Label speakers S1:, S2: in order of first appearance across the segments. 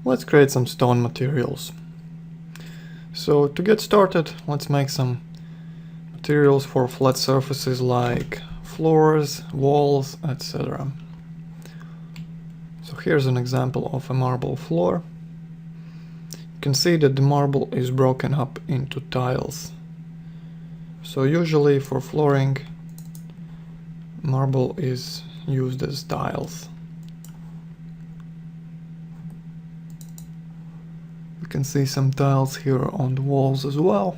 S1: let's create some stone materials. So to get started, let's make some materials for flat surfaces like floors, walls, etc. So here's an example of a marble floor. You can see that the marble is broken up into tiles. So usually for flooring, marble is used as tiles. You can see some tiles here on the walls as well.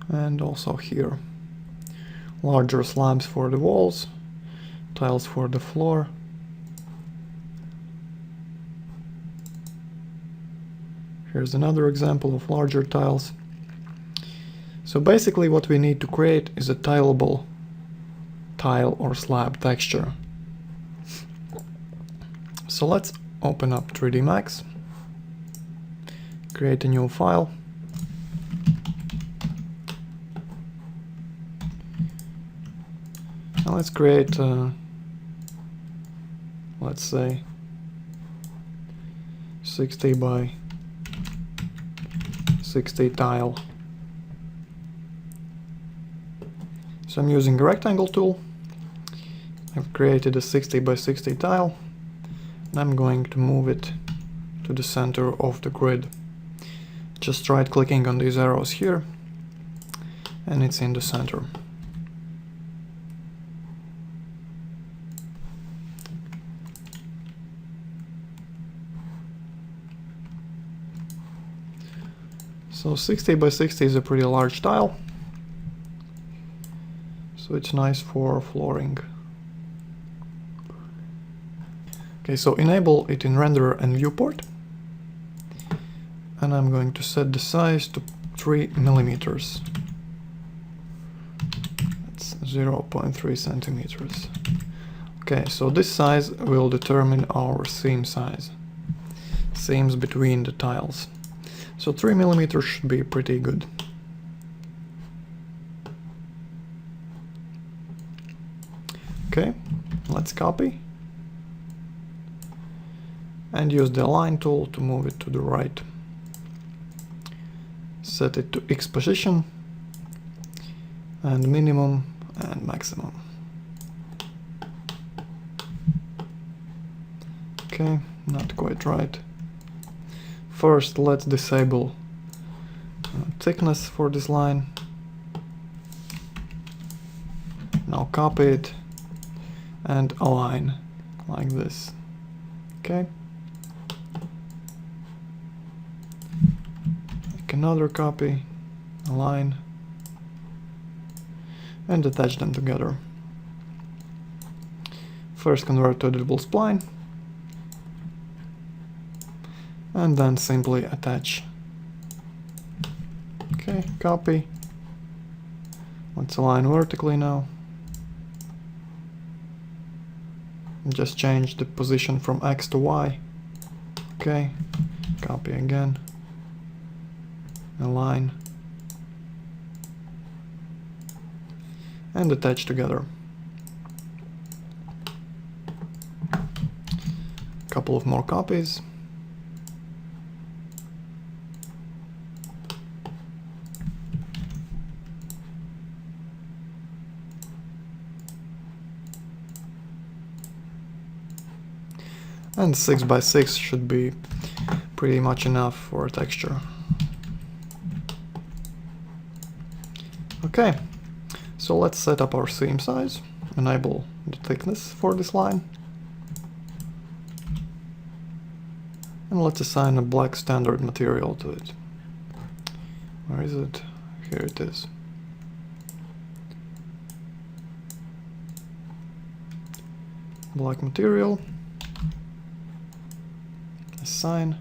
S1: And also here. Larger slabs for the walls, tiles for the floor. Here's another example of larger tiles. So basically what we need to create is a tileable tile or slab texture. So let's open up 3D Max, create a new file. Now let's create, let's say, 60 by 60 tile. So I'm using a rectangle tool. I've created a 60 by 60 tile, and I'm going to move it to the center of the grid. Just right clicking on these arrows here, and it's in the center. So 60 by 60 is a pretty large tile, so it's nice for flooring. Okay, so enable it in renderer and viewport, and I'm going to set the size to 3 millimeters. That's 0.3 centimeters. Okay, so this size will determine our seam size, seams between the tiles. So 3 millimeters should be pretty good. Okay, let's copy and use the align tool to move it to the right. Set it to X position and minimum and maximum. Okay, not quite right. First, let's disable thickness for this line. Now copy it and align like this. Okay. Make another copy, align, and attach them together. First convert to editable spline, and then simply attach. Okay, copy. Let's align vertically now. Just change the position from X to Y. Okay, copy again. Align. And attach together. Couple of more copies. And 6 by 6 should be pretty much enough for a texture. Okay, so let's set up our seam size, enable the thickness for this line, and let's assign a black standard material to it. Where is it? Here it is. Black material. Assign.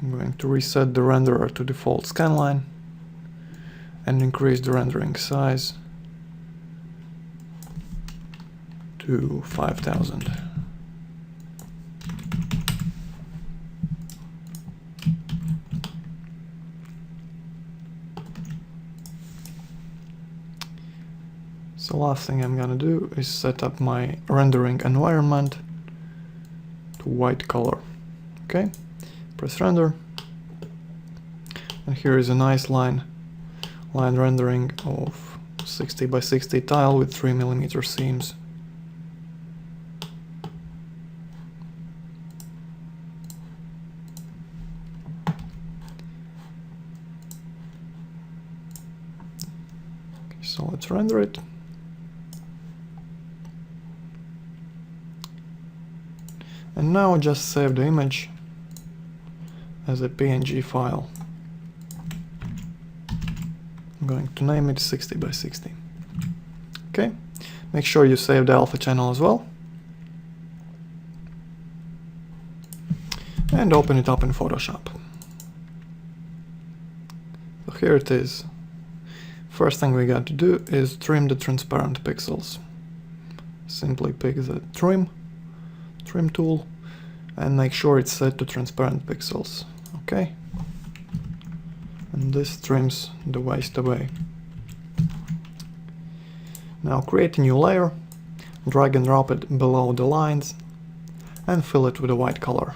S1: I'm going to reset the renderer to default scanline and increase the rendering size to 5000. So last thing I'm gonna do is set up my rendering environment to white color. Okay, press render, and here is a nice line rendering of 60 by 60 tile with 3mm seams. Okay, so let's render it. And now just save the image as a PNG file. I'm going to name it 60 by 60. Okay, make sure you save the alpha channel as well. And open it up in Photoshop. So here it is. First thing we got to do is trim the transparent pixels. Simply pick the trim tool and make sure it's set to transparent pixels. Okay, and this trims the waste away. Now create a new layer, drag and drop it below the lines and fill it with a white color.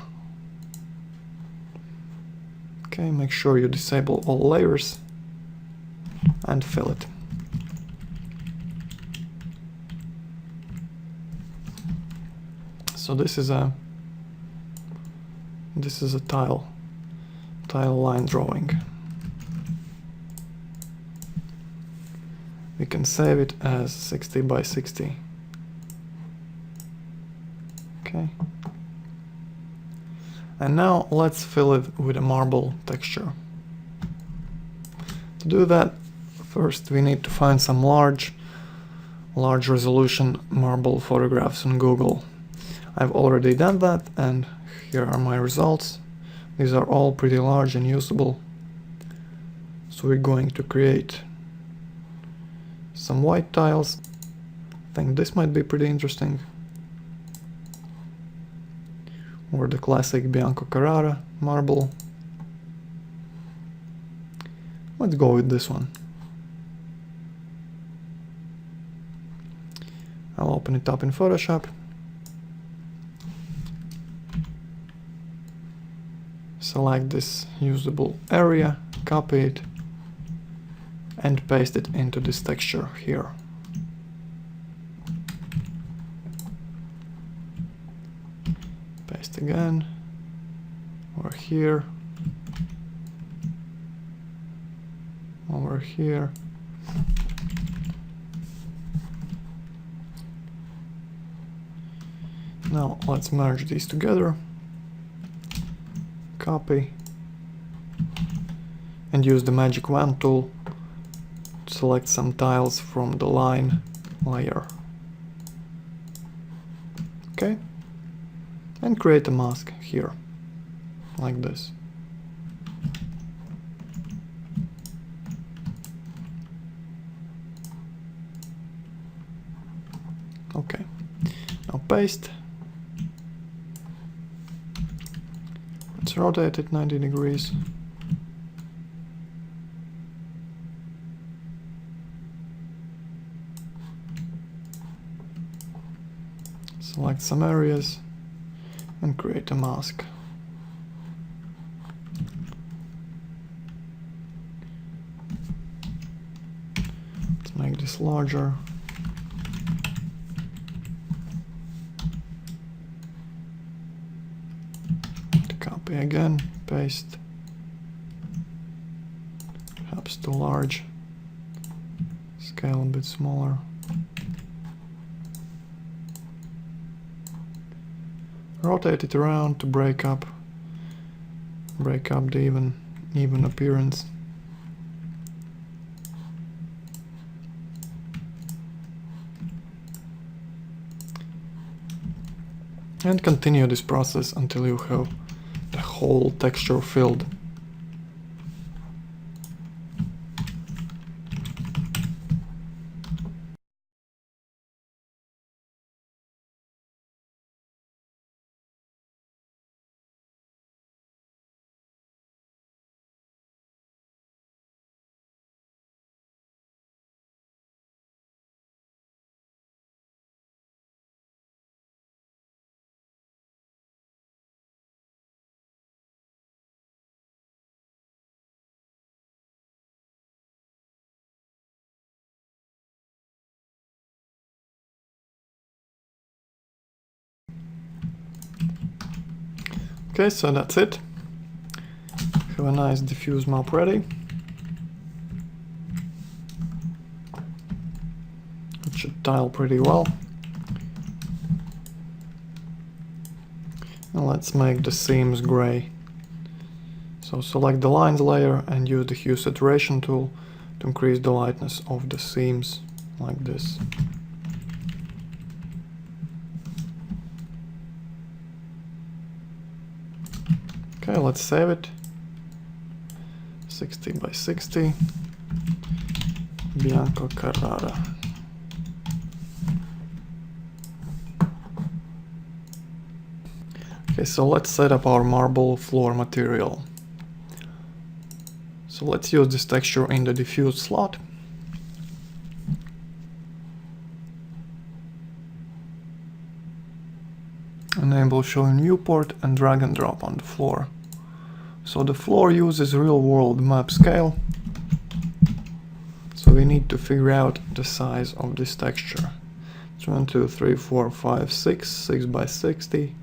S1: Okay, make sure you disable all layers and fill it. So this is a tile line drawing. We can save it as 60 by 60. Okay. And now let's fill it with a marble texture. To do that, first we need to find some large resolution marble photographs on Google. I've already done that, and here are my results. These are all pretty large and usable. So we're going to create some white tiles. I think this might be pretty interesting. Or the classic Bianco Carrara marble. Let's go with this one. I'll open it up in Photoshop. Select this usable area, copy it, and paste it into this texture here. Paste again, over here, over here. Now let's merge these together. Copy and use the magic wand tool to select some tiles from the line layer. Okay, and create a mask here like this. Okay, now paste. Let's rotate it 90 degrees. Select some areas and create a mask. Let's make this larger. Copy again, paste. Perhaps too large. Scale a bit smaller. Rotate it around to break up the even appearance. And continue this process until you have the whole texture filled. Okay, so that's it. Have a nice diffuse map ready. It should tile pretty well. And let's make the seams gray. So select the lines layer and use the hue saturation tool to increase the lightness of the seams like this. Okay, let's save it. 60 by 60. Bianco Carrara. Okay, so let's set up our marble floor material. So let's use this texture in the diffuse slot. Enable show in viewport and drag and drop on the floor. So the floor uses real world map scale. So we need to figure out the size of this texture. It's 1, 2, 3, 4, 5, 6 by 60,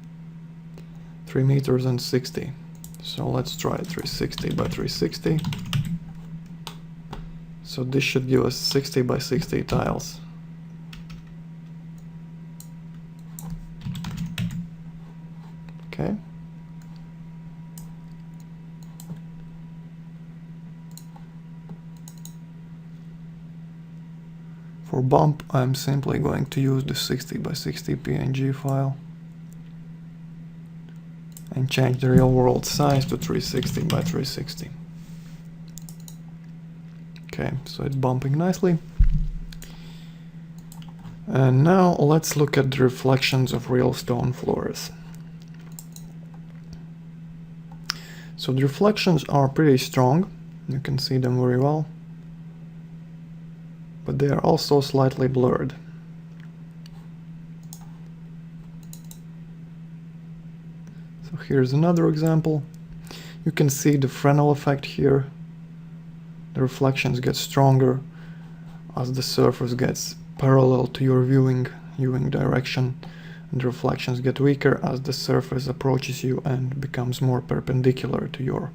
S1: 3 meters and 60. So let's try 360 by 360. So this should give us 60 by 60 tiles. Okay. For bump, I'm simply going to use the 60 by 60 PNG file and change the real world size to 360 by 360. Okay, so it's bumping nicely. And now let's look at the reflections of real stone floors. So the reflections are pretty strong, you can see them very well, but they are also slightly blurred. So here's another example. You can see the Fresnel effect here. The reflections get stronger as the surface gets parallel to your viewing direction, and the reflections get weaker as the surface approaches you and becomes more perpendicular to your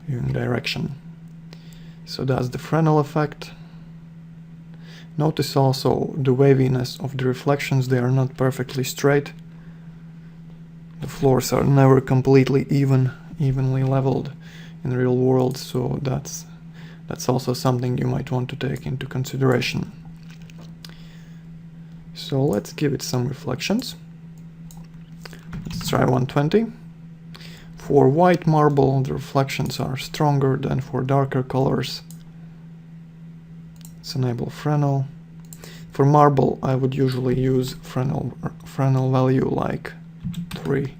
S1: viewing direction. So that's the Fresnel effect. Notice also the waviness of the reflections. They are not perfectly straight. The floors are never completely evenly leveled in the real world, so that's also something you might want to take into consideration. So let's give it some reflections. Let's try 120. For white marble, the reflections are stronger than for darker colors. Let's enable Fresnel. For marble, I would usually use Fresnel value like 3.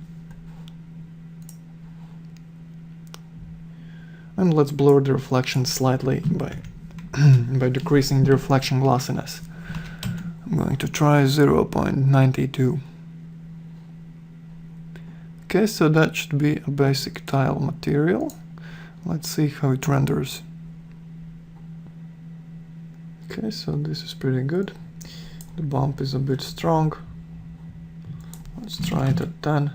S1: And let's blur the reflection slightly by decreasing the reflection glossiness. I'm going to try 0.92. Okay, so that should be a basic tile material. Let's see how it renders. Okay, so this is pretty good. The bump is a bit strong. Let's try it at 10.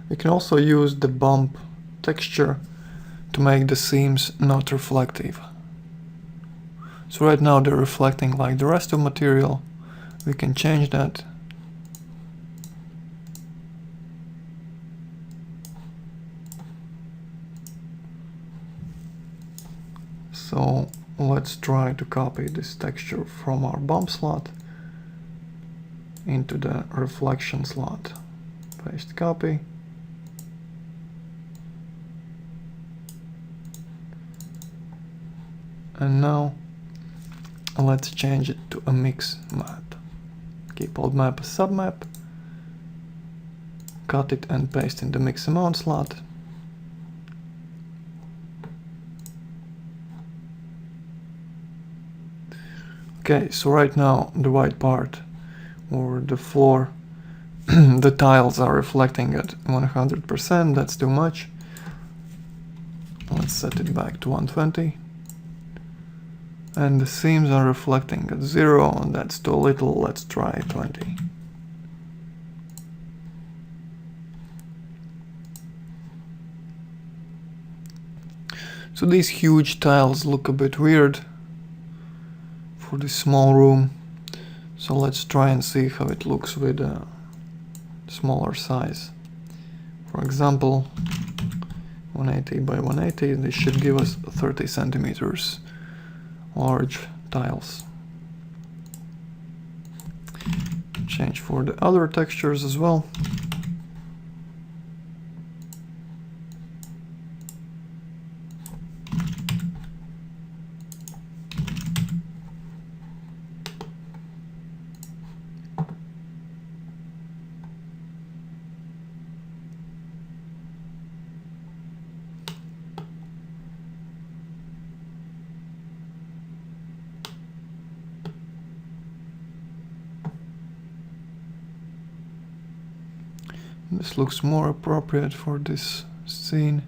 S1: We can also use the bump texture to make the seams not reflective. So right now they're reflecting like the rest of material. We can change that. So let's try to copy this texture from our bump slot into the reflection slot. Paste copy. And now let's change it to a mix map. Keep old map as submap. Cut it and paste in the mix amount slot. Okay, so right now the white part or the floor, the tiles are reflecting at 100%, that's too much. Let's set it back to 120. And the seams are reflecting at 0, and that's too little, let's try 20. So these huge tiles look a bit weird for this small room. So let's try and see how it looks with a smaller size. For example, 180 by 180, this should give us 30 centimeters large tiles. Change for the other textures as well. This looks more appropriate for this scene.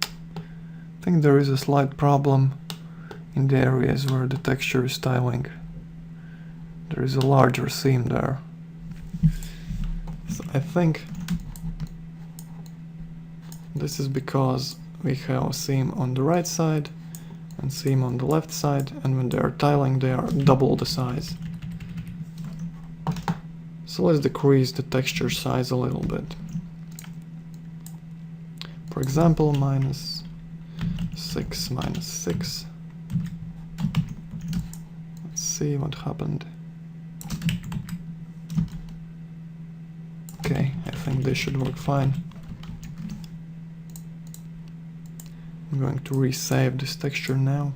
S1: I think there is a slight problem in the areas where the texture is tiling. There is a larger seam there. So I think this is because we have a seam on the right side and seam on the left side, and when they are tiling they are double the size. So let's decrease the texture size a little bit. For example, -6, -6. Let's see what happened. Okay, I think this should work fine. I'm going to resave this texture now.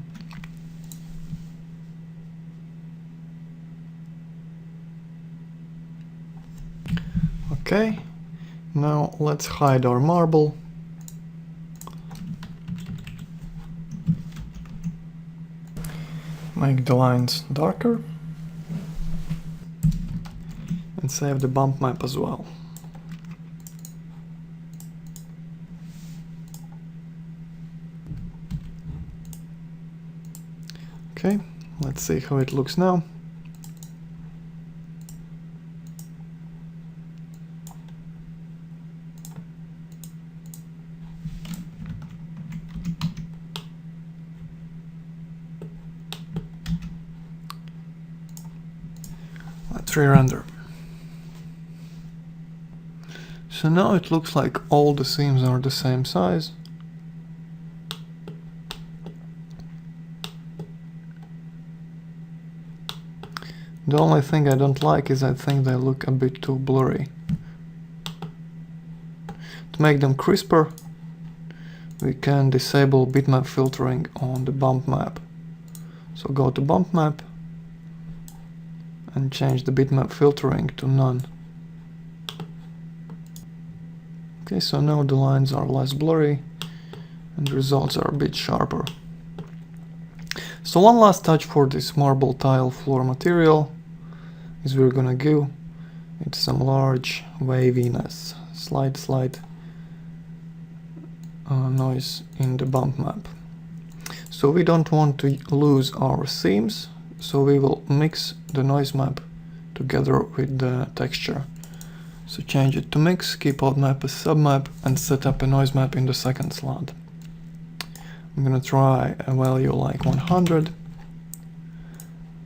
S1: Okay, now let's hide our marble. Make the lines darker. And save the bump map as well. Okay, let's see how it looks now. Let's re-render. So now it looks like all the seams are the same size. The only thing I don't like is I think they look a bit too blurry. To make them crisper, we can disable bitmap filtering on the bump map. So go to bump map and change the bitmap filtering to none. Okay, so now the lines are less blurry and the results are a bit sharper. So one last touch for this marble tile floor material is we're gonna give it some large waviness, slight noise in the bump map. So we don't want to lose our seams, so we will mix the noise map together with the texture. So change it to mix, keep old map as submap, and set up a noise map in the second slot. I'm gonna try a value like 100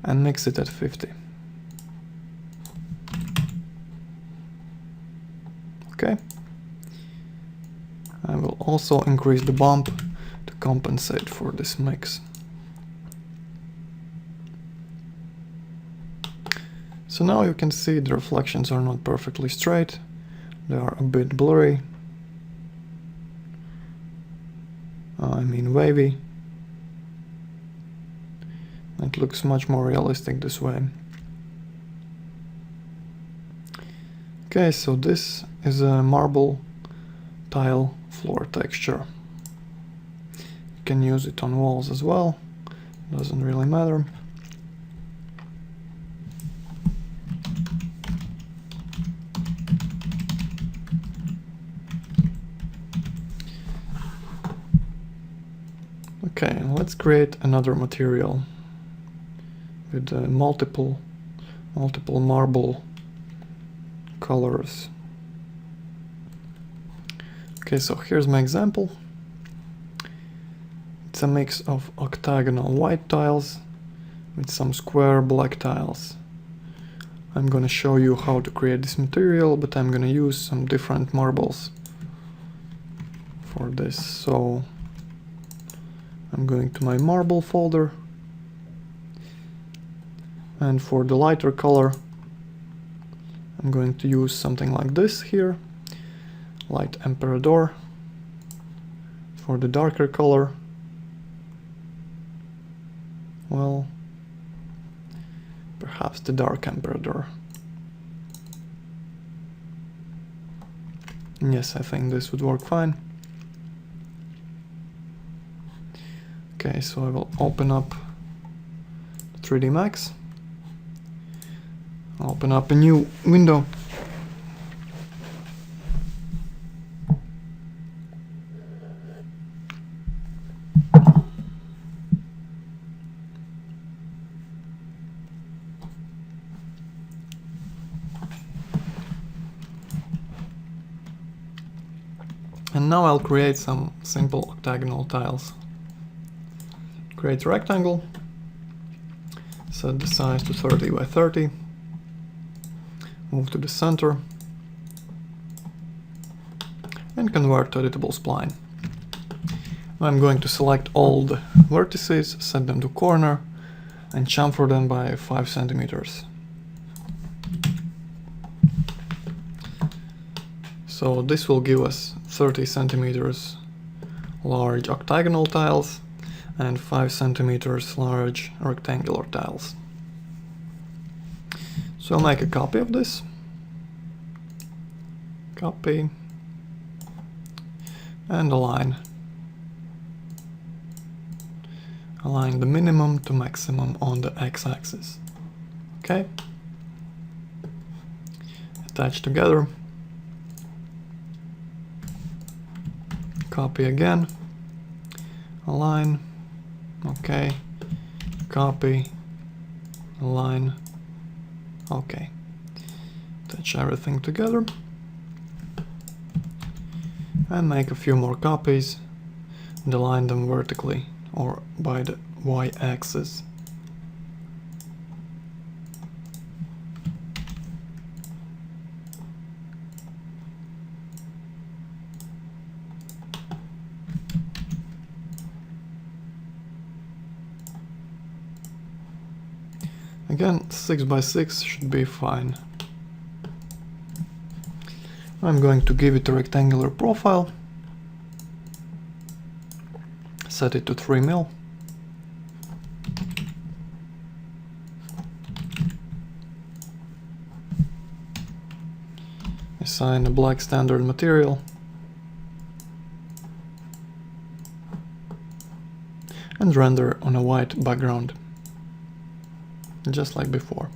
S1: and mix it at 50. Okay. I will also increase the bump to compensate for this mix. So now you can see the reflections are not perfectly straight, they are a bit blurry, I mean wavy. It looks much more realistic this way. Okay, so this is a marble tile floor texture. You can use it on walls as well, doesn't really matter. Okay, let's create another material with multiple marble colors. Okay, so here's my example. It's a mix of octagonal white tiles with some square black tiles. I'm gonna show you how to create this material, but I'm gonna use some different marbles for this. So I'm going to my marble folder, and for the lighter color I'm going to use something like this here, light emperador. For the darker color, well, perhaps the dark emperador. Yes, I think this would work fine. Okay, so I will open up 3D Max, open up a new window, and now I'll create some simple octagonal tiles. Create a rectangle, set the size to 30 by 30, move to the center, and convert to editable spline. I'm going to select all the vertices, set them to corner, and chamfer them by 5 centimeters. So this will give us 30 centimeters large octagonal tiles and 5 centimeters large rectangular tiles. So I'll make a copy of this. Copy. And align. Align the minimum to maximum on the x-axis. Okay. Attach together. Copy again. Align. Okay, copy, align, okay. Attach everything together and make a few more copies and align them vertically or by the y-axis. Again, 6 by 6 should be fine. I'm going to give it a rectangular profile, set it to 3 mil. Assign a black standard material and render on a white background, just like before.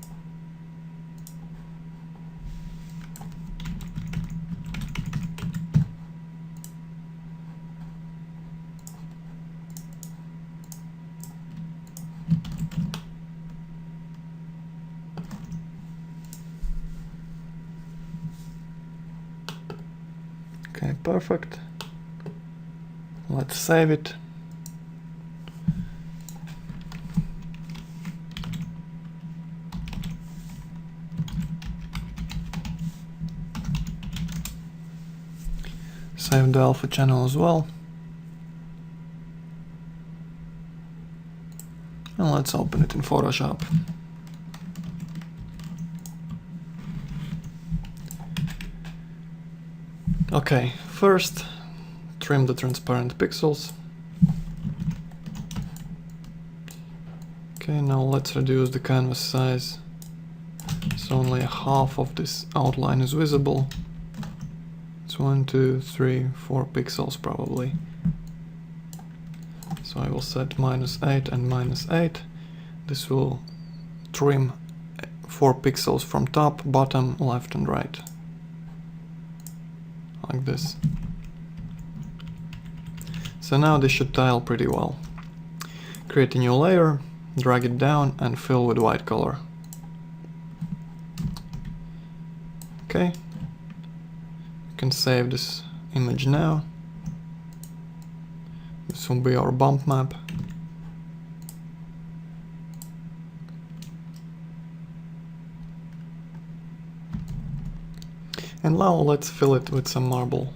S1: Okay, perfect. Let's save it. Save the alpha channel as well. And let's open it in Photoshop. Okay, first trim the transparent pixels. Okay, now let's reduce the canvas size so only half of this outline is visible. It's 1, 2, 3, 4 pixels probably. So I will set -8 and -8. This will trim 4 pixels from top, bottom, left and right. Like this. So now this should tile pretty well. create a new layer, drag it down and fill with white color. Okay, you can save this image now. This will be our bump map. And now let's fill it with some marble.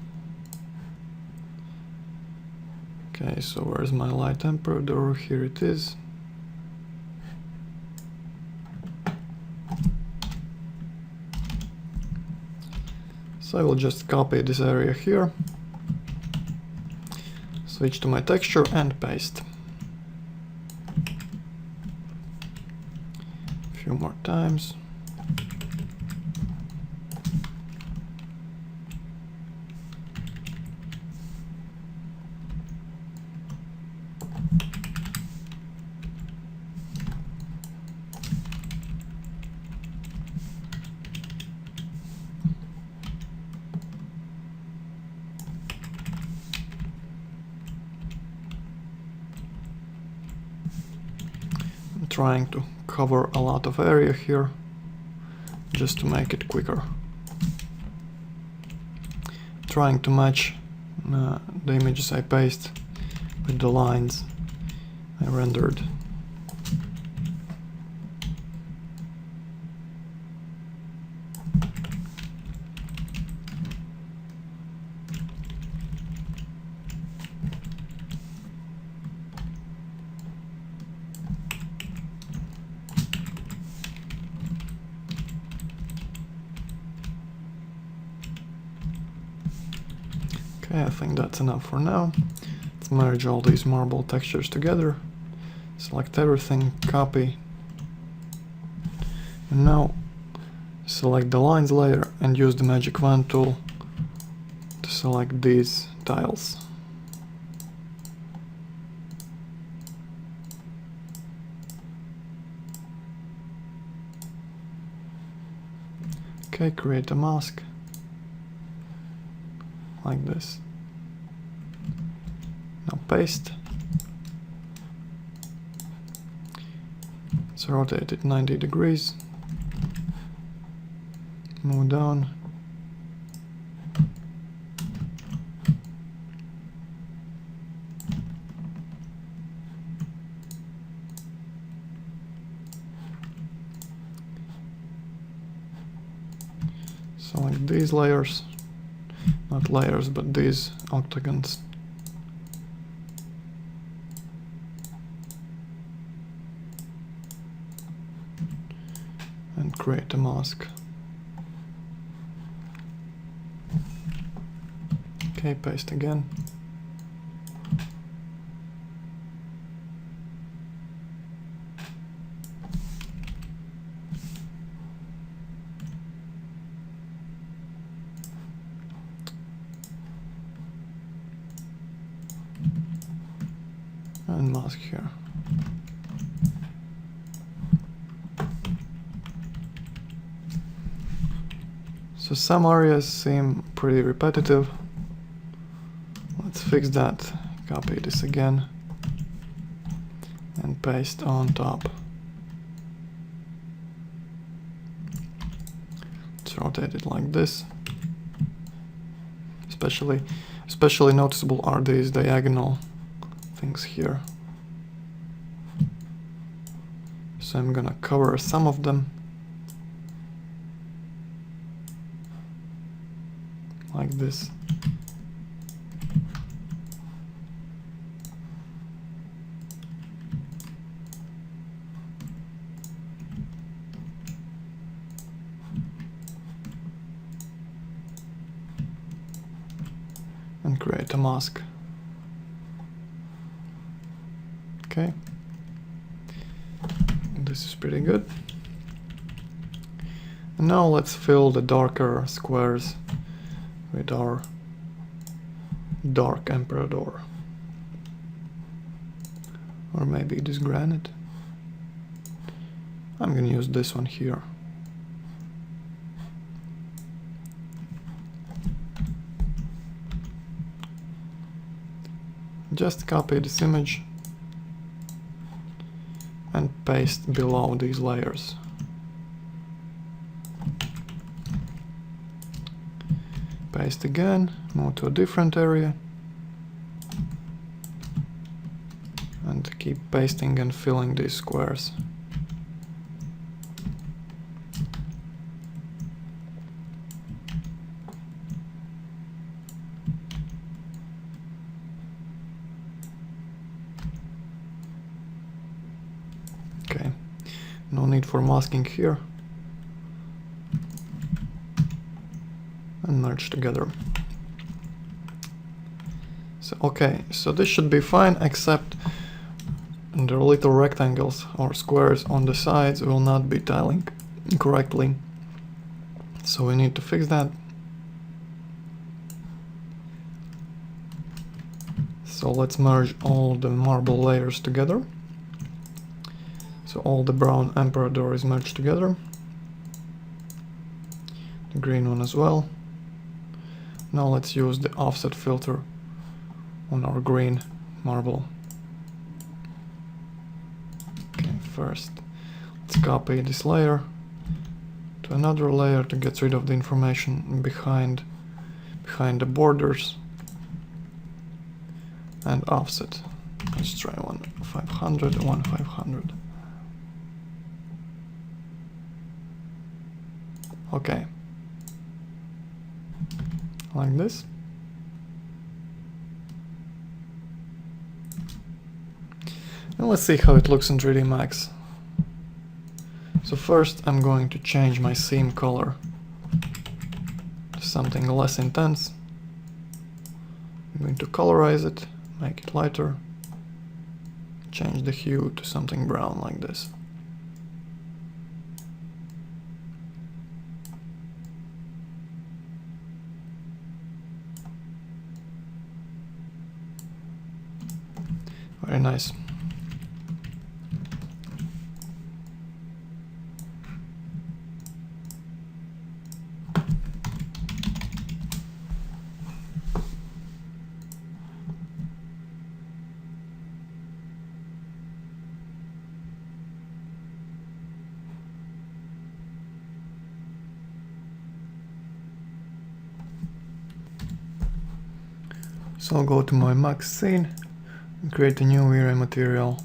S1: Okay, so where's my light temperature? Here it is. So I will just copy this area here, switch to my texture and paste. A few more times. Trying to cover a lot of area here just to make it quicker. Trying to match the images I paste with the lines I rendered. Okay, I think that's enough for now. Let's merge all these marble textures together. Select everything, copy. And now select the lines layer and use the magic wand tool to select these tiles. Okay, create a mask like this. Now paste. Let's rotate it 90 degrees. Move down. Select these layers. Not layers, but these octagons. And create a mask. Okay, paste again. And mask here. So some areas seem pretty repetitive. Let's fix that. Copy this again and paste on top. Let's rotate it like this. Especially noticeable are these diagonal things here. So I'm gonna cover some of them like this. And create a mask. Okay. This is pretty good. And now let's fill the darker squares with our dark emperador. Or maybe this granite. I'm gonna use this one here. Just copy this image and paste below these layers. Paste again, move to a different area, and keep pasting and filling these squares. Okay, no need for masking here. And merge together. So okay, so this should be fine, except the little rectangles or squares on the sides will not be tiling correctly. So we need to fix that. So let's merge all the marble layers together. So all the brown emperor door is merged together. The green one as well. Now let's use the offset filter on our green marble. Okay, first let's copy this layer to another layer to get rid of the information behind the borders, and offset. Let's try 1/500, 1/500. Okay. Like this. And let's see how it looks in 3D Max. So first I'm going to change my seam color to something less intense. I'm going to colorize it, make it lighter, change the hue to something brown like this. Very nice. So I'll go to my max scene and create a new Vray material.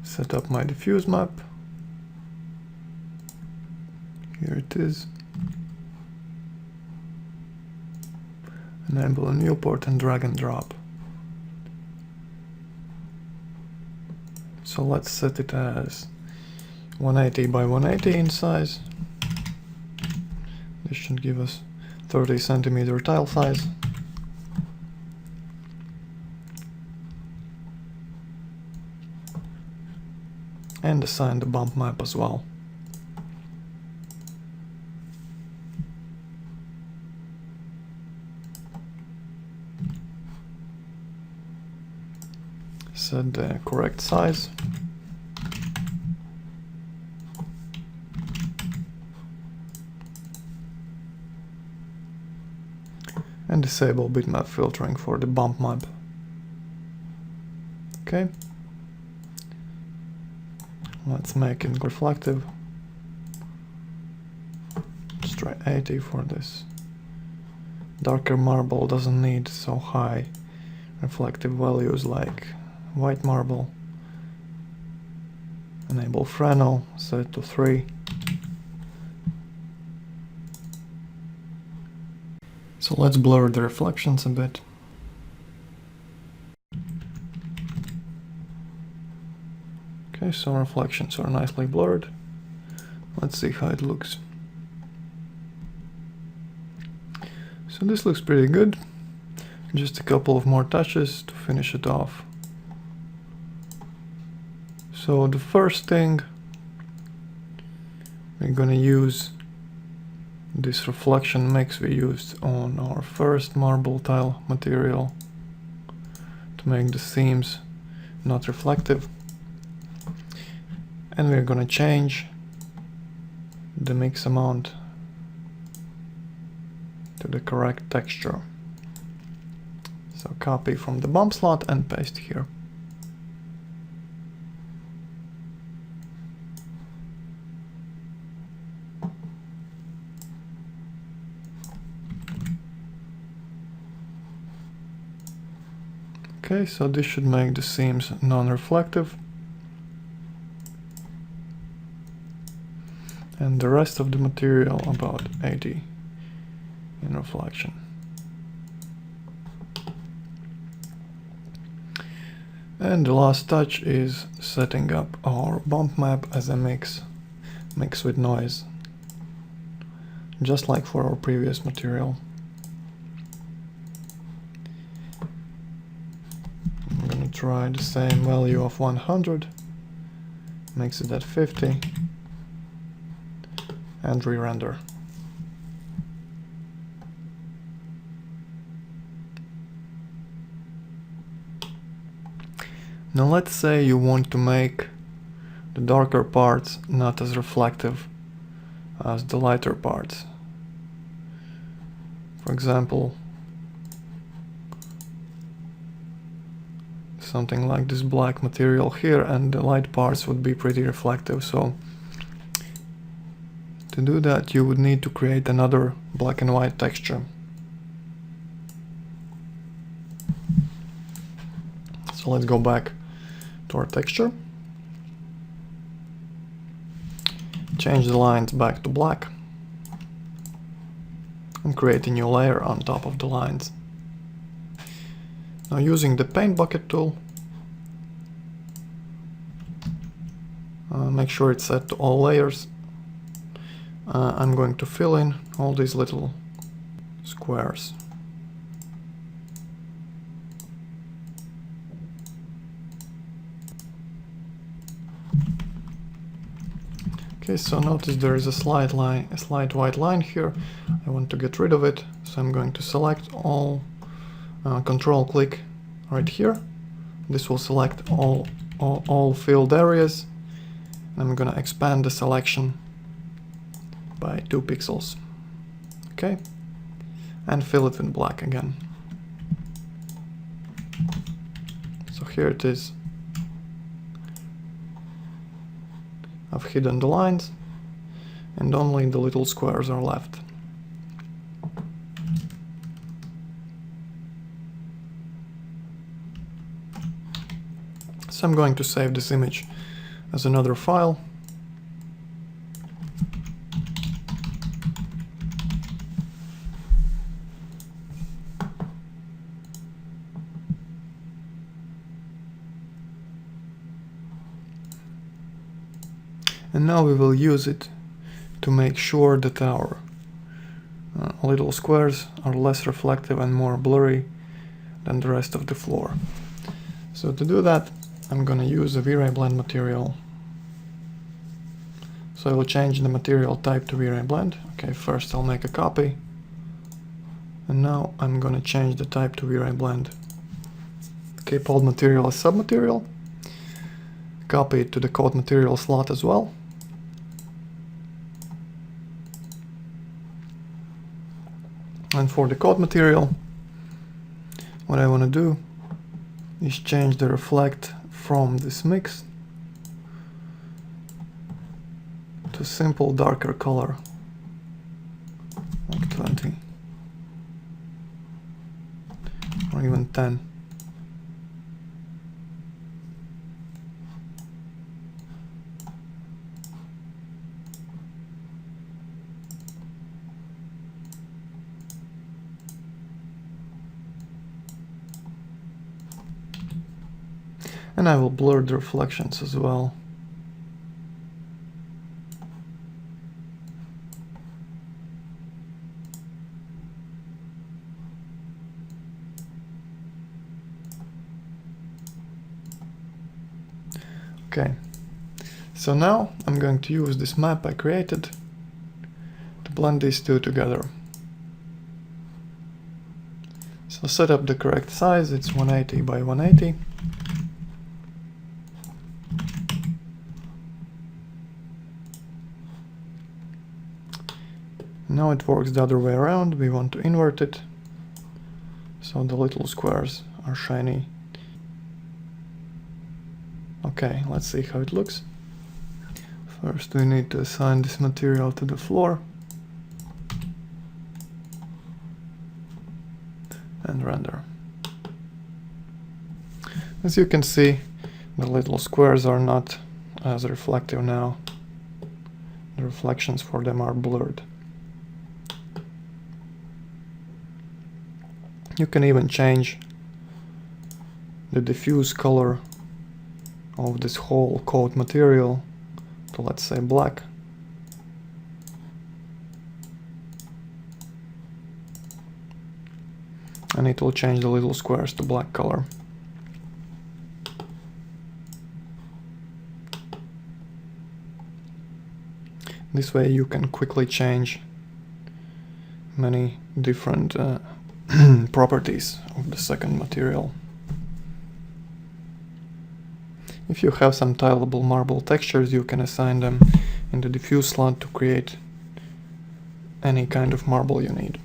S1: Set up my diffuse map. Here it is. Enable a new port and drag and drop. So let's set it as 180 by 180 in size. This should give us 30 centimeter tile size. And assign the bump map as well. Set the correct size. And disable bitmap filtering for the bump map. Okay. Let's make it reflective. Let's try 80 for this. Darker marble doesn't need so high reflective values like white marble. Enable Fresnel, set to 3. So let's blur the reflections a bit. Okay, so reflections are nicely blurred. Let's see how it looks. So this looks pretty good. Just a couple of more touches to finish it off. So the first thing, we're gonna use this reflection mix we used on our first marble tile material to make the seams not reflective. And we're gonna change the mix amount to the correct texture. So copy from the bump slot and paste here. Okay, so this should make the seams non-reflective. And the rest of the material about 80 in reflection. And the last touch is setting up our bump map as a mix with noise, just like for our previous material. I'm gonna try the same value of 100, mix it at 50, and re-render. Now let's say you want to make the darker parts not as reflective as the lighter parts. For example, something like this black material here, and the light parts would be pretty reflective. So to do that, you would need to create another black and white texture. So let's go back to our texture. Change the lines back to black and create a new layer on top of the lines. Now, using the paint bucket tool, make sure it's set to all layers. I'm going to fill in all these little squares. Okay, so notice there is a slight white line here. I want to get rid of it, so I'm going to select all, control click right here. This will select all filled areas. I'm gonna expand the selection by 2 pixels. Okay, and fill it in black again. So here it is. I've hidden the lines, and only the little squares are left. So I'm going to save this image as another file. And now we will use it to make sure that our little squares are less reflective and more blurry than the rest of the floor. So to do that, I'm gonna use a Vray blend material. So I will change the material type to Vray blend. Okay, first I'll make a copy. And now I'm gonna change the type to Vray blend. Okay, pulled material as submaterial. Copy it to the code material slot as well. And for the code material, what I want to do is change the reflect from this mix to simple darker color, like 20 or even 10. And I will blur the reflections as well. Okay, so now I'm going to use this map I created to blend these two together. So set up the correct size, it's 180 by 180. Now it works the other way around. We want to invert it so the little squares are shiny. Okay, let's see how it looks. First we need to assign this material to the floor and render. As you can see, the little squares are not as reflective now. The reflections for them are blurred. You can even change the diffuse color of this whole coat material to, let's say, black. And it will change the little squares to black color. This way you can quickly change many different properties of the second material. If you have some tileable marble textures, you can assign them in the diffuse slot to create any kind of marble you need.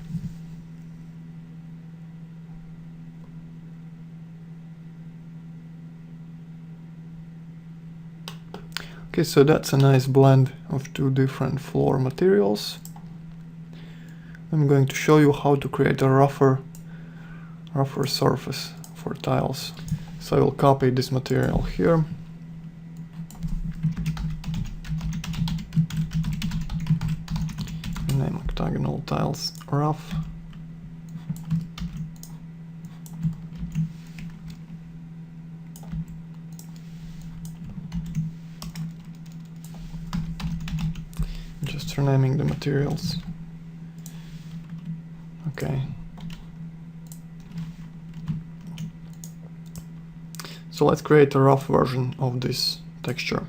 S1: Okay, so that's a nice blend of two different floor materials. I'm going to show you how to create a rougher surface for tiles. So I will copy this material here. Name octagonal tiles rough. Just renaming the materials. Okay. So let's create a rough version of this texture.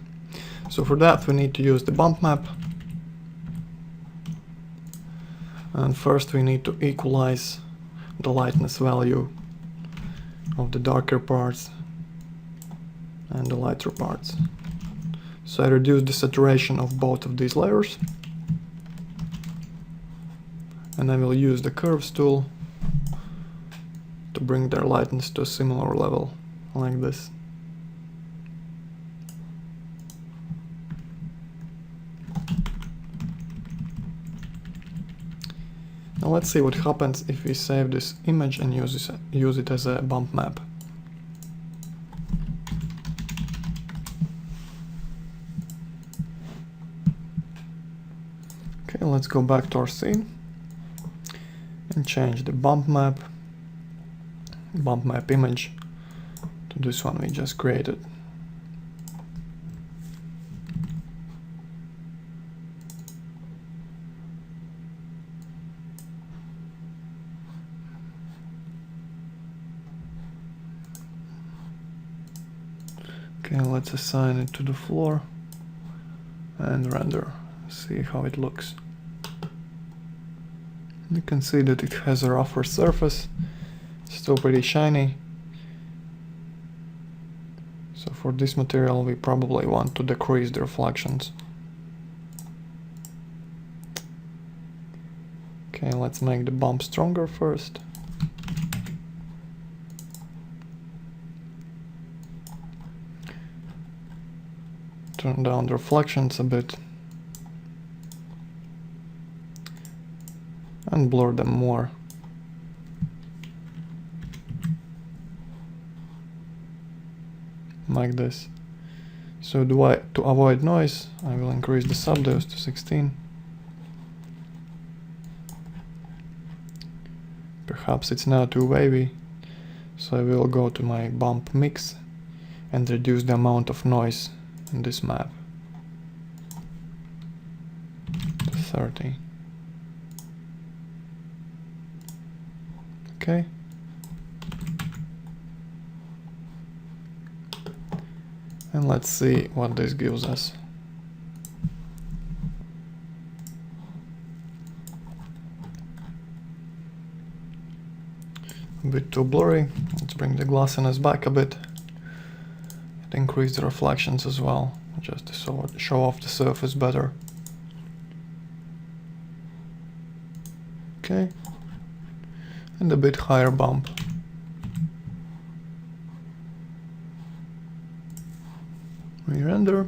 S1: So for that we need to use the bump map. And first we need to equalize the lightness value of the darker parts and the lighter parts. So I reduce the saturation of both of these layers. And I will use the curves tool to bring their lightness to a similar level, like this. Now let's see what happens if we save this image and use it as a bump map. Okay, let's go back to our scene and change the bump map image to this one we just created. Okay, let's assign it to the floor and render. See how it looks. You can see that it has a rougher surface, still pretty shiny. So for this material we probably want to decrease the reflections. Okay, let's make the bump stronger first. Turn down the reflections a bit. And blur them more. Like this. So to avoid noise, I will increase the subdose to 16. Perhaps it's now too wavy, so I will go to my bump mix and reduce the amount of noise in this map to 30. Okay. And let's see what this gives us. A bit too blurry. Let's bring the glossiness back a bit and increase the reflections as well, just to show off the surface better. Okay. And a bit higher bump. Re-render.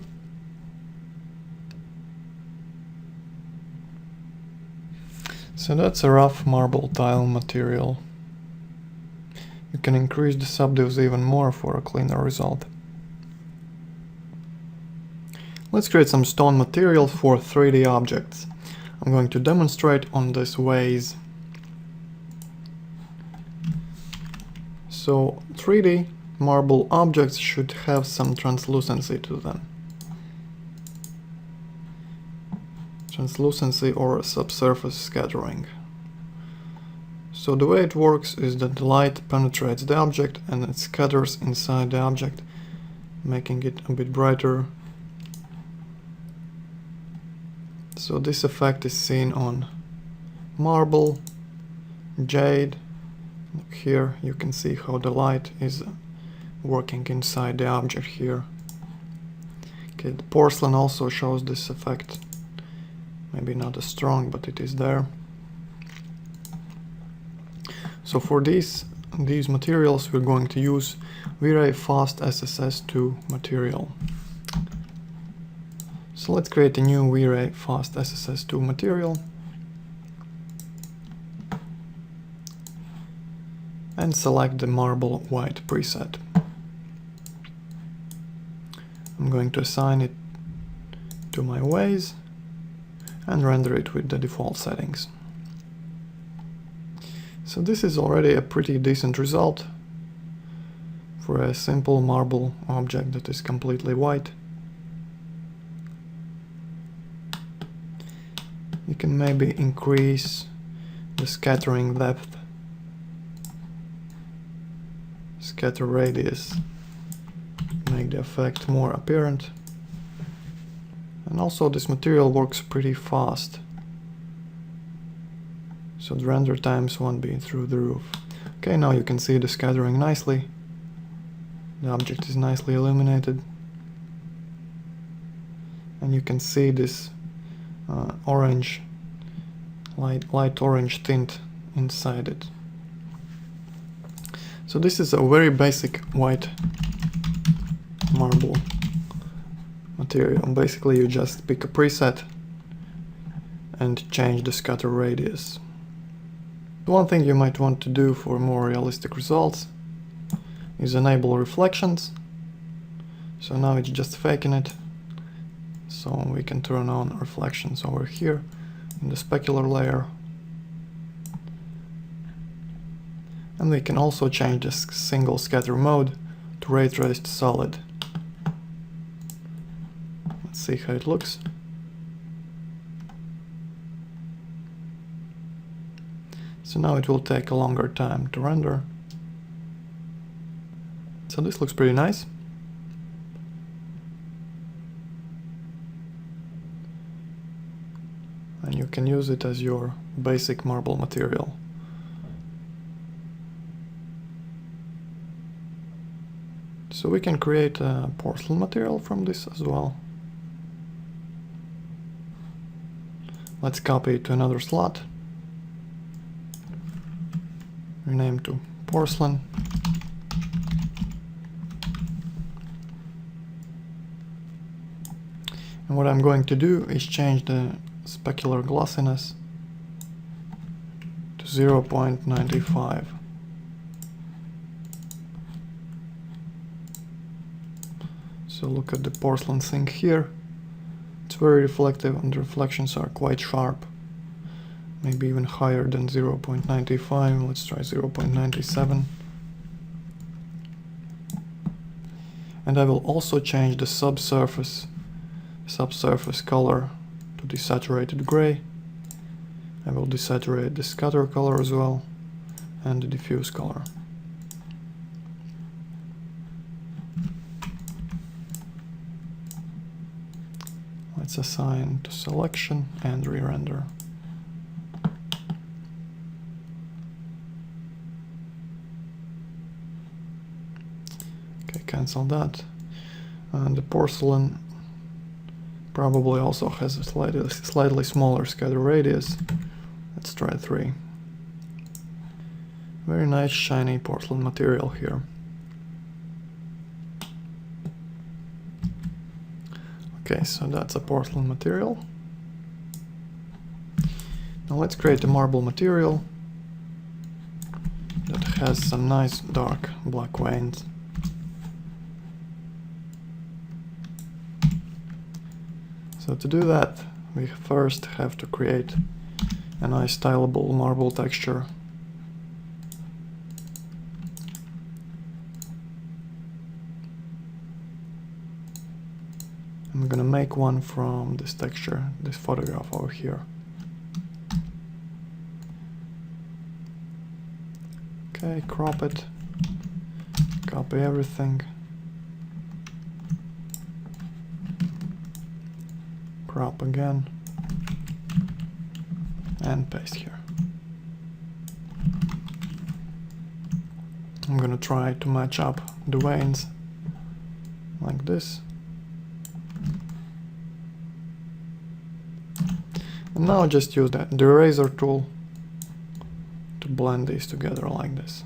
S1: So that's a rough marble tile material. You can increase the subdivs even more for a cleaner result. Let's create some stone material for 3D objects. I'm going to demonstrate on this vase. So 3D marble objects should have some translucency to them. Translucency or subsurface scattering. So the way it works is that the light penetrates the object and it scatters inside the object, making it a bit brighter. So this effect is seen on marble, jade. Look here, you can see how the light is working inside the object here. Okay, the porcelain also shows this effect. Maybe not as strong, but it is there. So for these materials we're going to use Vray Fast SSS2 material. So let's create a new Vray Fast SSS2 material and select the marble white preset. I'm going to assign it to my vase and render it with the default settings. So this is already a pretty decent result for a simple marble object that is completely white. You can maybe increase the scattering depth, scatter radius, make the effect more apparent. And also this material works pretty fast, so the render times won't be through the roof. Okay, now you can see the scattering nicely. The object is nicely illuminated. And you can see this orange, light orange tint inside it. So this is a very basic white marble material. Basically you just pick a preset and change the scatter radius. One thing you might want to do for more realistic results is enable reflections. So now it's just faking it. So we can turn on reflections over here in the specular layer. And we can also change the single scatter mode to ray traced solid. Let's see how it looks. So now it will take a longer time to render. So this looks pretty nice. And you can use it as your basic marble material. So we can create a porcelain material from this as well. Let's copy it to another slot. Rename to porcelain. And what I'm going to do is change the specular glossiness to 0.95. So look at the porcelain sink here. It's very reflective and the reflections are quite sharp. Maybe even higher than 0.95. Let's try 0.97. And I will also change the subsurface color to desaturated gray. I will desaturate the scatter color as well and the diffuse color. Let's assign to selection and re-render. Okay, cancel that. And the porcelain probably also has a slightly smaller scatter radius. Let's try 3. Very nice shiny porcelain material here. Okay, so that's a porcelain material. Now let's create a marble material that has some nice dark black veins. So to do that, we first have to create a nice stylable marble texture. I'm gonna make one from this texture, this photograph over here. Okay, crop it, copy everything, crop again, and paste here. I'm gonna try to match up the veins like this. And now just use the eraser tool to blend these together like this.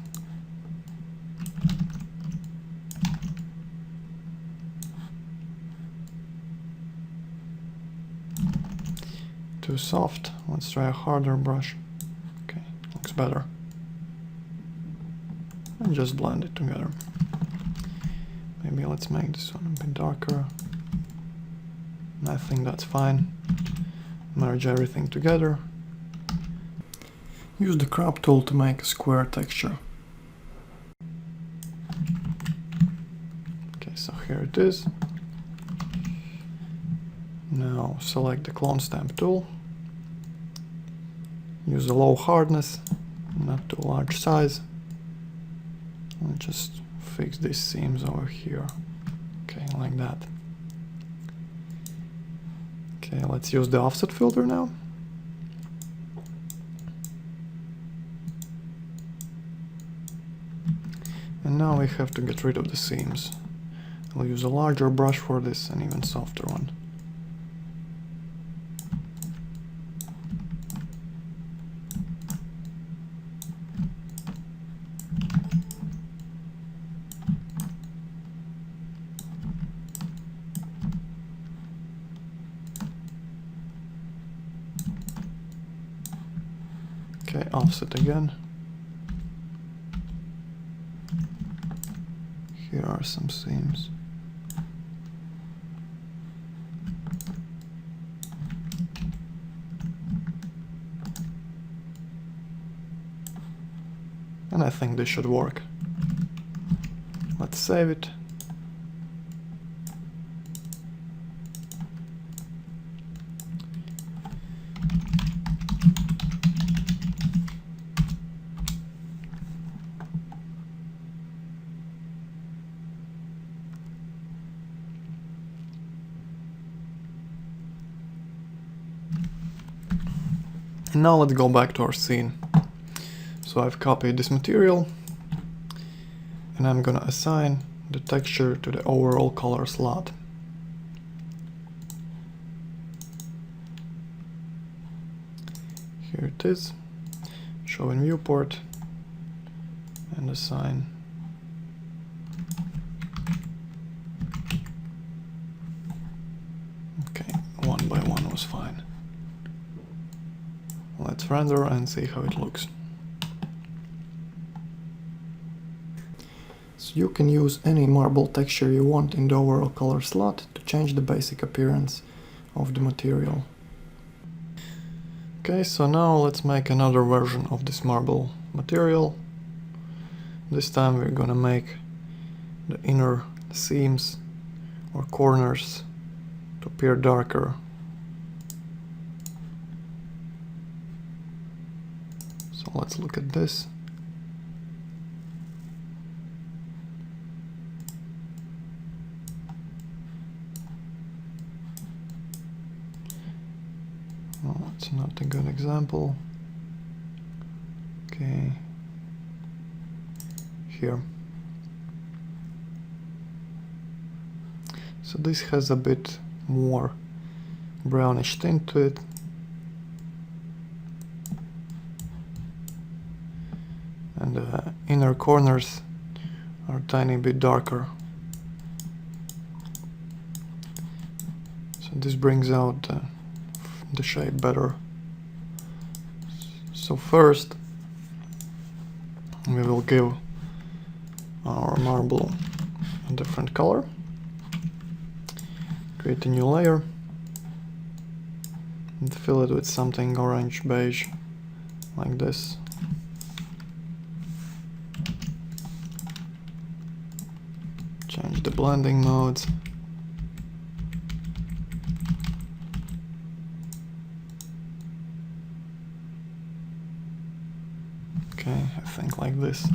S1: Too soft, let's try a harder brush. Okay, looks better. And just blend it together. Maybe let's make this one a bit darker. I think that's fine. Merge everything together. Use the crop tool to make a square texture. Okay, so here it is. Now select the clone stamp tool. Use a low hardness, not too large size. And just fix these seams over here. Okay, like that. Okay, let's use the offset filter now. And now we have to get rid of the seams. I'll use a larger brush for this, and even softer one. Okay, offset again. Here are some seams. And I think this should work. Let's save it. And now let's go back to our scene. So I've copied this material, and I'm gonna assign the texture to the overall color slot. Here it is. Show in viewport and assign. Okay, 1 by 1 was fine. Let's render and see how it looks. So you can use any marble texture you want in the overall color slot to change the basic appearance of the material. Okay, so now let's make another version of this marble material. This time we're gonna make the inner seams or corners to appear darker. So let's look at this. Oh, it's not a good example. Okay. Here. So this has a bit more brownish tint to it. And the inner corners are a tiny bit darker. So this brings out the shape better. So first we will give our marble a different color. Create a new layer and fill it with something orange beige like this. Change the blending modes. Okay, I think like this.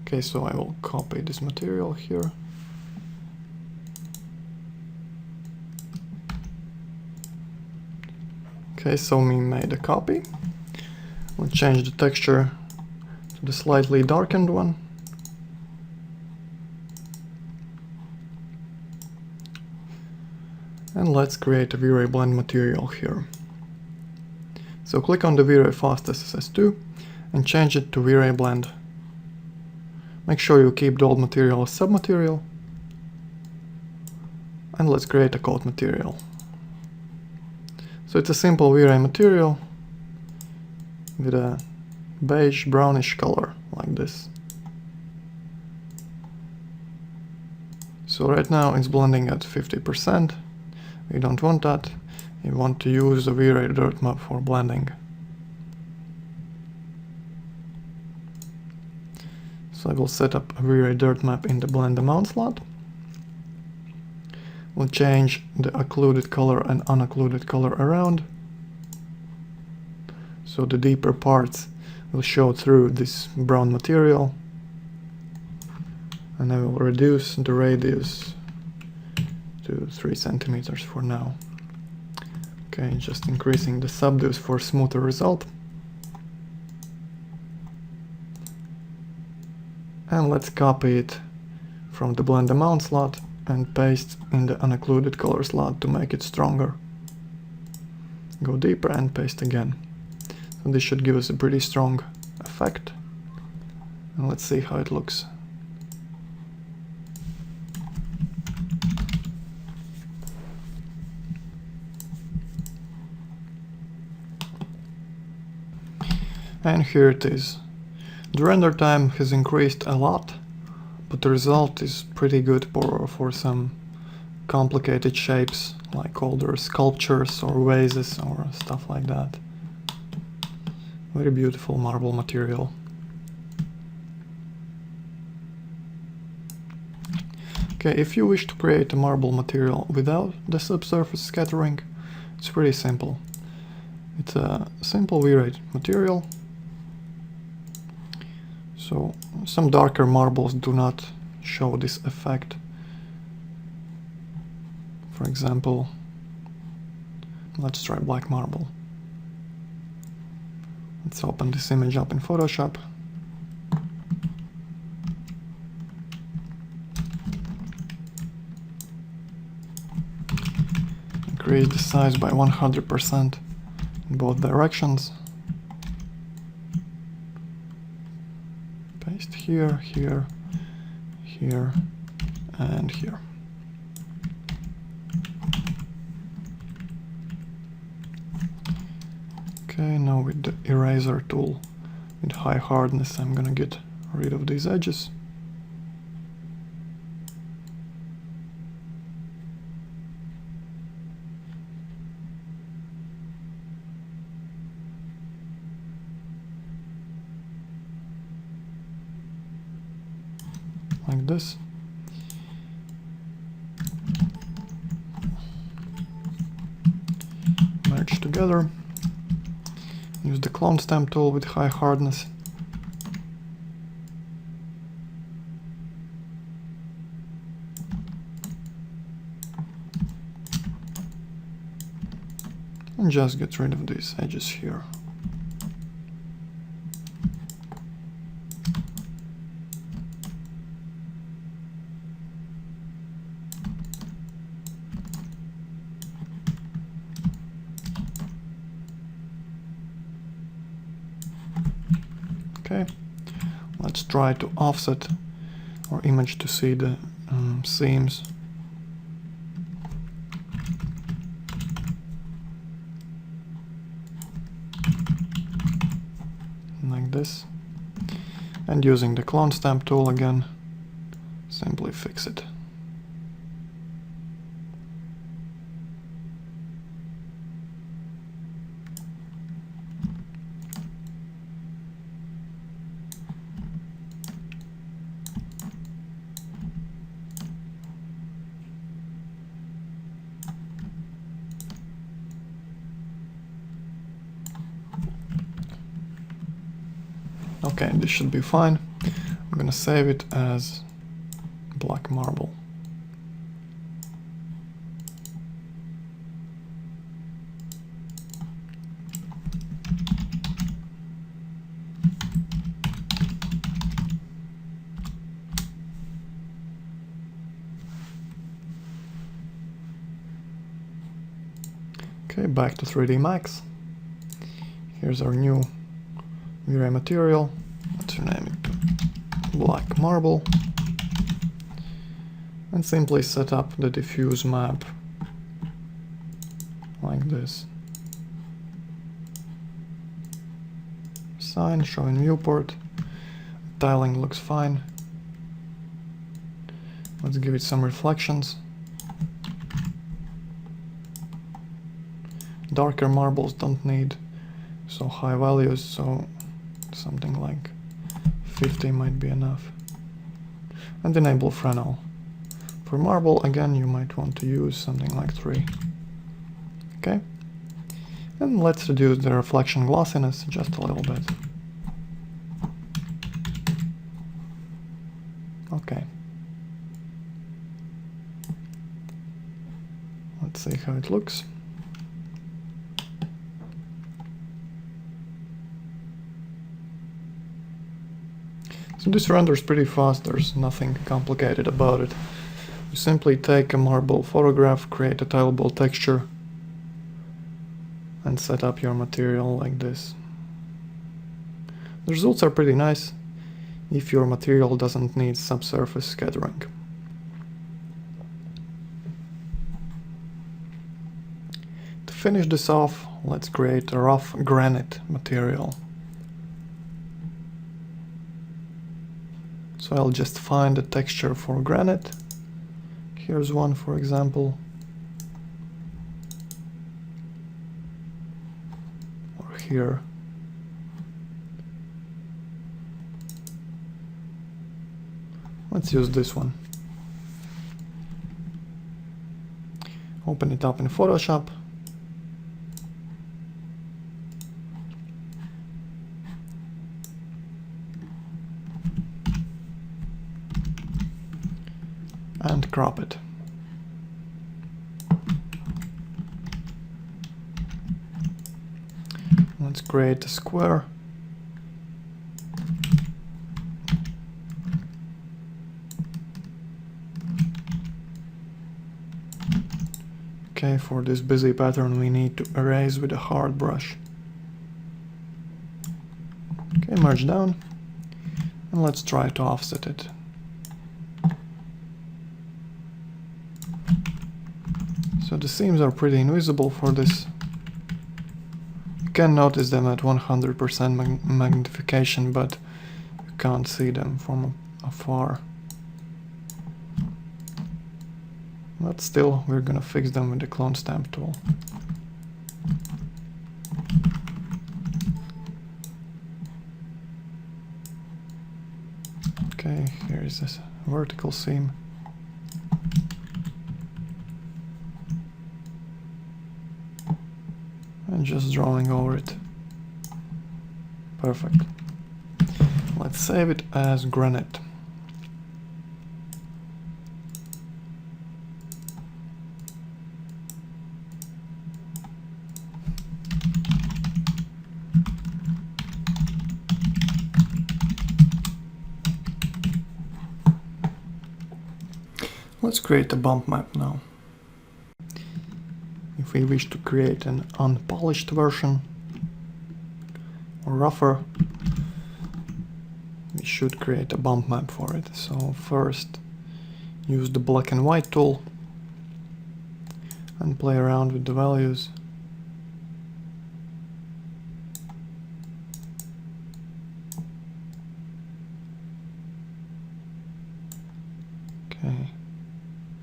S1: Okay, so I will copy this material here. Okay, so we made a copy. We'll change the texture to the slightly darkened one. And let's create a Vray blend material here. So click on the Vray Fast SSS2 and change it to Vray blend. Make sure you keep the old material as submaterial. And let's create a coat material. So it's a simple Vray material with a beige brownish color like this. So right now it's blending at 50%. We don't want that. We want to use the Vray dirt map for blending. So I will set up a Vray dirt map in the blend amount slot. We'll change the occluded color and unoccluded color around. So the deeper parts will show through this brown material. And I will reduce the radius to 3 centimeters for now. Okay, just increasing the subdues for smoother result. And let's copy it from the blend amount slot and paste in the unoccluded color slot to make it stronger. Go deeper and paste again. So this should give us a pretty strong effect. And let's see how it looks. And here it is. The render time has increased a lot, but the result is pretty good for some complicated shapes like older sculptures or vases or stuff like that. Very beautiful marble material. Okay, if you wish to create a marble material without the subsurface scattering, it's pretty simple. It's a simple Vray material. So some darker marbles do not show this effect. For example, let's try black marble. Let's open this image up in Photoshop. Increase the size by 100% in both directions. Paste here, here, here, and here. Okay, now with the eraser tool with high hardness, I'm gonna get rid of these edges. Like this. Merge together. Use the clone stamp tool with high hardness. And just get rid of these edges here. Okay, let's try to offset or image to see the seams. Like this. And using the clone stamp tool again, simply fix it. Okay, this should be fine. I'm gonna save it as black marble. Okay, back to 3D Max. Here's our new Vray material. Let's rename it black marble. And simply set up the diffuse map like this. Sign showing viewport. Tiling looks fine. Let's give it some reflections. Darker marbles don't need so high values, so something like 50 might be enough. And enable Fresnel. For marble, again, you might want to use something like 3. Okay. And let's reduce the reflection glossiness just a little bit. Okay. Let's see how it looks. So this renders pretty fast, there's nothing complicated about it. You simply take a marble photograph, create a tileable texture, and set up your material like this. The results are pretty nice if your material doesn't need subsurface scattering. To finish this off, let's create a rough granite material. So I'll just find a texture for granite. Here's one, for example. Or here. Let's use this one. Open it up in Photoshop. And crop it. Let's create a square. Okay, for this busy pattern we need to erase with a hard brush. Okay, merge down, and let's try to offset it. So the seams are pretty invisible for this. You can notice them at 100% magnification, but you can't see them from afar. But still, we're gonna fix them with the clone stamp tool. Okay, here is this vertical seam. And just drawing over it. Perfect. Let's save it as granite. Let's create a bump map now. If we wish to create an unpolished version or rougher, we should create a bump map for it. So first use the black and white tool and play around with the values. Okay,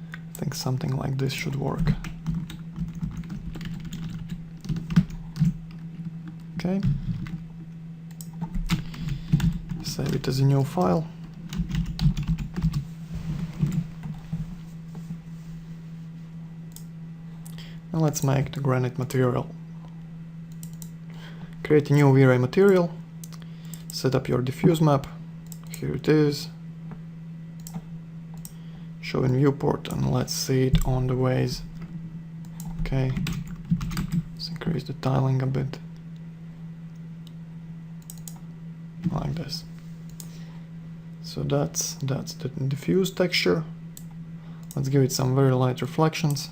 S1: I think something like this should work. Okay, save it as a new file. And let's make the granite material. Create a new Vray material, set up your diffuse map, here it is, show in viewport, and let's see it on the vase. Okay, let's increase the tiling a bit, like this. So that's the diffuse texture. Let's give it some very light reflections.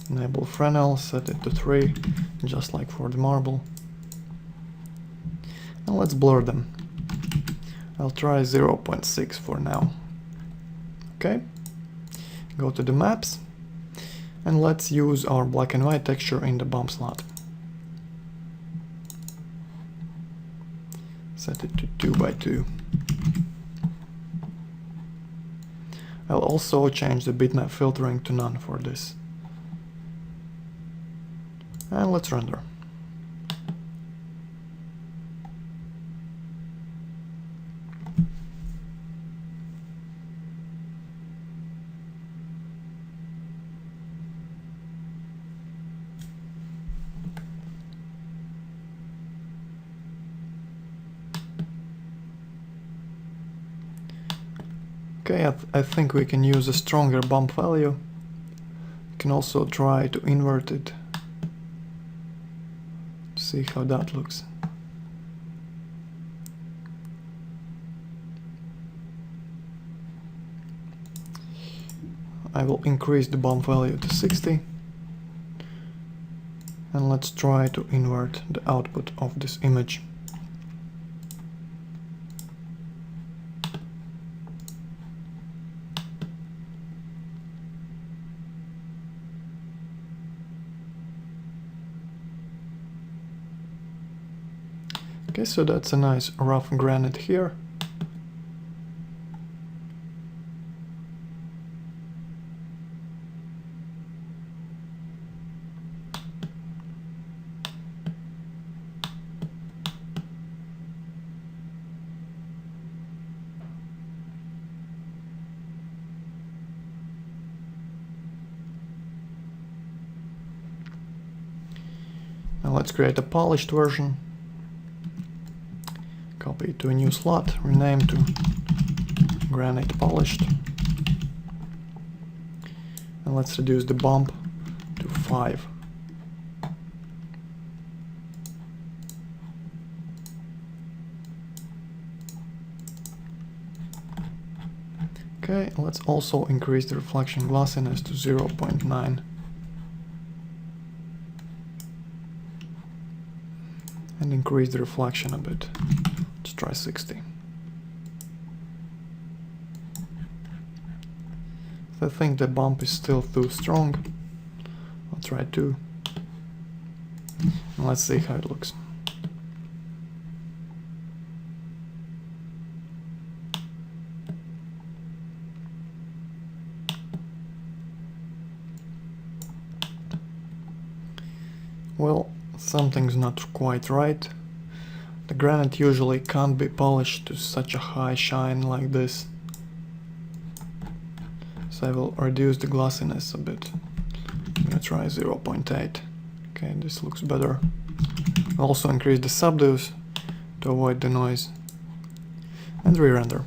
S1: Enable Fresnel, set it to 3, just like for the marble. And let's blur them. I'll try 0.6 for now. Okay, go to the maps, and let's use our black and white texture in the bump slot. Set it to 2 by 2. I'll also change the bitmap filtering to none for this. And let's render. Okay, I think we can use a stronger bump value. You can also try to invert it. See how that looks. I will increase the bump value to 60, and let's try to invert the output of this image. Okay, so that's a nice rough granite here. Now let's create a polished version. Copy it to a new slot, rename to granite polished, and let's reduce the bump to 5. Okay, let's also increase the reflection glossiness to 0.9. And increase the reflection a bit. Let's try 60. I think the bump is still too strong. I'll try 2. And let's see how it looks. Well, something's not quite right. The granite usually can't be polished to such a high shine like this. So I will reduce the glossiness a bit. I'm gonna try 0.8. Okay, this looks better. I'll also increase the subdues to avoid the noise. And re-render.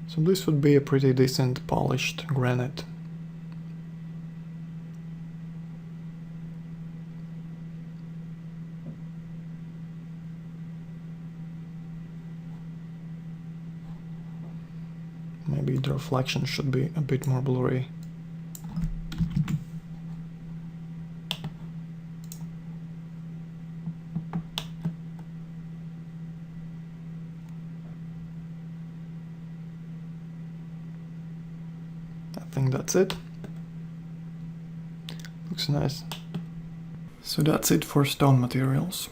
S1: So this would be a pretty decent polished granite. maybe the reflection should be a bit more blurry. I think that's it. Looks nice. So that's it for stone materials.